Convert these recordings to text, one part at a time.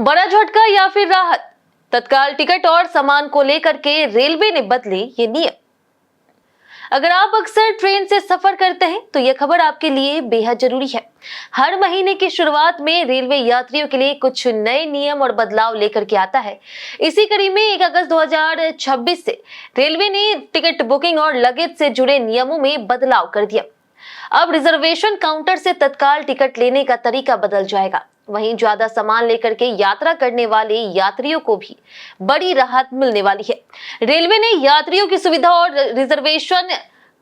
बड़ा झटका या फिर राहत? तत्काल टिकट और सामान को लेकर के रेलवे ने बदले ये नियम। अगर आप अक्सर ट्रेन से सफर करते हैं तो यह खबर आपके लिए बेहद जरूरी है। हर महीने की शुरुआत में रेलवे यात्रियों के लिए कुछ नए नियम और बदलाव लेकर के आता है। इसी कड़ी में 1 अगस्त 2026 से रेलवे ने टिकट बुकिंग और लगेज से जुड़े नियमों में बदलाव कर दिया। अब रिजर्वेशन काउंटर से तत्काल टिकट लेने का तरीका बदल जाएगा। वहीं ज्यादा सामान लेकर के यात्रा करने वाले यात्रियों को भी बड़ी राहत मिलने वाली है। रेलवे ने यात्रियों की सुविधा और रिजर्वेशन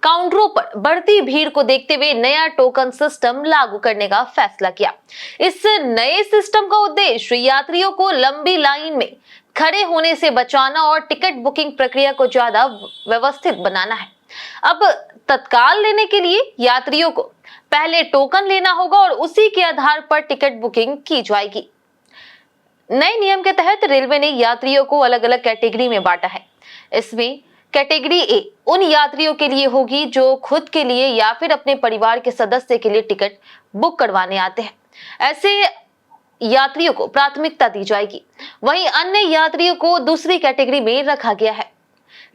काउंटरों पर बढ़ती भीड़ को देखते हुए नया टोकन सिस्टम लागू करने का फैसला किया। इस नए सिस्टम का उद्देश्य यात्रियों को लंबी लाइन में खड़े होने से बचाना और टिकट बुकिंग प्रक्रिया को ज्यादा व्यवस्थित बनाना है। अब तत्काल लेने के लिए यात्रियों को पहले टोकन लेना होगा और उसी के आधार पर टिकट बुकिंग की जाएगी। नए नियम के तहत रेलवे ने यात्रियों को अलग अलग कैटेगरी में बांटा है। इसमें कैटेगरी ए उन यात्रियों के लिए होगी जो खुद के लिए या फिर अपने परिवार के सदस्य के लिए टिकट बुक करवाने आते हैं। ऐसे यात्रियों को प्राथमिकता दी जाएगी। वहीं अन्य यात्रियों को दूसरी कैटेगरी में रखा गया है।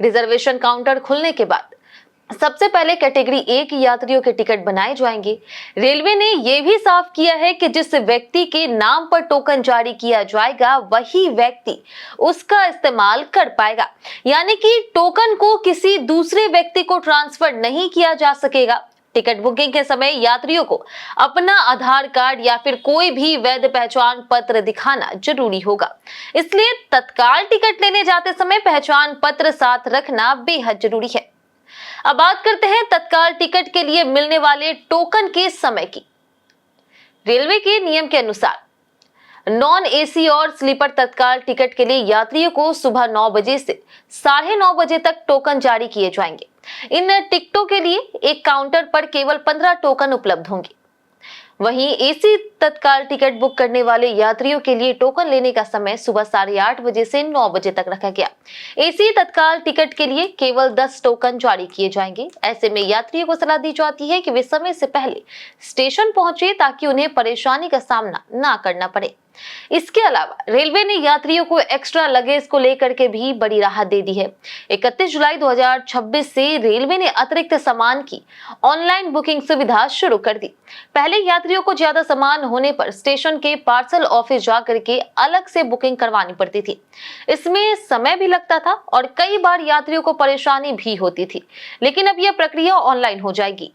रिजर्वेशन काउंटर खुलने के बाद सबसे पहले कैटेगरी ए की यात्रियों के टिकट बनाए जाएंगे। रेलवे ने यह भी साफ किया है कि जिस व्यक्ति के नाम पर टोकन जारी किया जाएगा वही व्यक्ति उसका इस्तेमाल कर पाएगा, यानी कि टोकन को किसी दूसरे व्यक्ति को ट्रांसफर नहीं किया जा सकेगा। टिकट बुकिंग के समय यात्रियों को अपना आधार कार्ड या फिर कोई भी वैध पहचान पत्र दिखाना जरूरी होगा। इसलिए तत्काल टिकट लेने जाते समय पहचान पत्र साथ रखना बेहद जरूरी है। अब बात करते हैं तत्काल टिकट के लिए मिलने वाले टोकन के समय की। रेलवे के नियम के अनुसार नॉन एसी और स्लीपर तत्काल टिकट के लिए यात्रियों को सुबह 9 बजे से 9:30 बजे तक टोकन जारी किए जाएंगे। इन टिकटों के लिए एक काउंटर पर केवल 15 टोकन उपलब्ध होंगे। वहीं एसी तत्काल टिकट बुक करने वाले यात्रियों के लिए टोकन लेने का समय सुबह 8:30 बजे से 9 बजे तक रखा गया। एसी तत्काल टिकट के लिए केवल 10 टोकन जारी किए जाएंगे। ऐसे में यात्रियों को सलाह दी जाती है कि वे समय से पहले स्टेशन पहुंचे ताकि उन्हें परेशानी का सामना ना करना पड़े। इसके अलावा रेलवे ने यात्रियों को एक्स्ट्रा लगेज को लेकर के भी बड़ी राहत दे दी है। 31 जुलाई 2026 से रेलवे ने अतिरिक्त सामान की ऑनलाइन बुकिंग सुविधा शुरू कर दी। पहले यात्रियों को ज्यादा सामान होने पर स्टेशन के पार्सल ऑफिस जाकर के अलग से बुकिंग करवानी पड़ती थी। इसमें समय भी लगता था और कई बार यात्रियों को परेशानी भी होती थी, लेकिन अब यह प्रक्रिया ऑनलाइन हो जाएगी।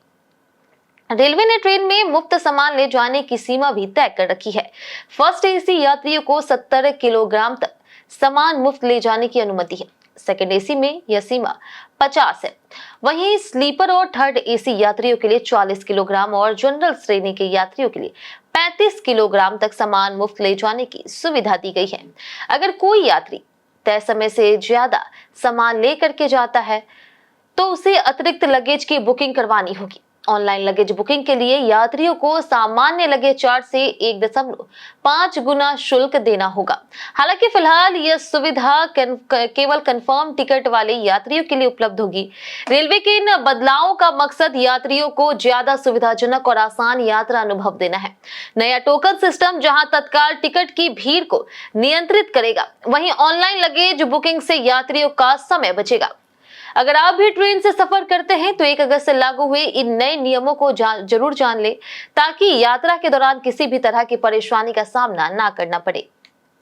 रेलवे ने ट्रेन में मुफ्त सामान ले जाने की सीमा भी तय कर रखी है। फर्स्ट एसी यात्रियों को 70 किलोग्राम तक सामान मुफ्त ले जाने की अनुमति है। सेकंड एसी में यह सीमा 50 है। वहीं स्लीपर और थर्ड एसी यात्रियों के लिए 40 किलोग्राम और जनरल श्रेणी के यात्रियों के लिए 35 किलोग्राम तक सामान मुफ्त ले जाने की सुविधा दी गई है। अगर कोई यात्री तय समय से ज्यादा सामान लेकर के जाता है तो उसे अतिरिक्त लगेज की बुकिंग करवानी होगी। ऑनलाइन लगेज बुकिंग के लिए यात्रियों को सामान्य लगेज चार्ज से 1.5 गुना शुल्क देना होगा। हालांकि फिलहाल यह सुविधा केवल कंफर्म टिकट वाले यात्रियों के लिए उपलब्ध होगी। रेलवे के इन बदलावों का मकसद यात्रियों को ज्यादा सुविधाजनक और आसान यात्रा अनुभव देना है। नया टोकन सिस्टम जहां तत्काल टिकट की भीड़ को नियंत्रित करेगा, वहीं ऑनलाइन लगेज बुकिंग से यात्रियों का समय बचेगा। अगर आप भी ट्रेन से सफर करते हैं तो 1 अगस्त से लागू हुए इन नए नियमों को जरूर जान लें ताकि यात्रा के दौरान किसी भी तरह की परेशानी का सामना ना करना पड़े।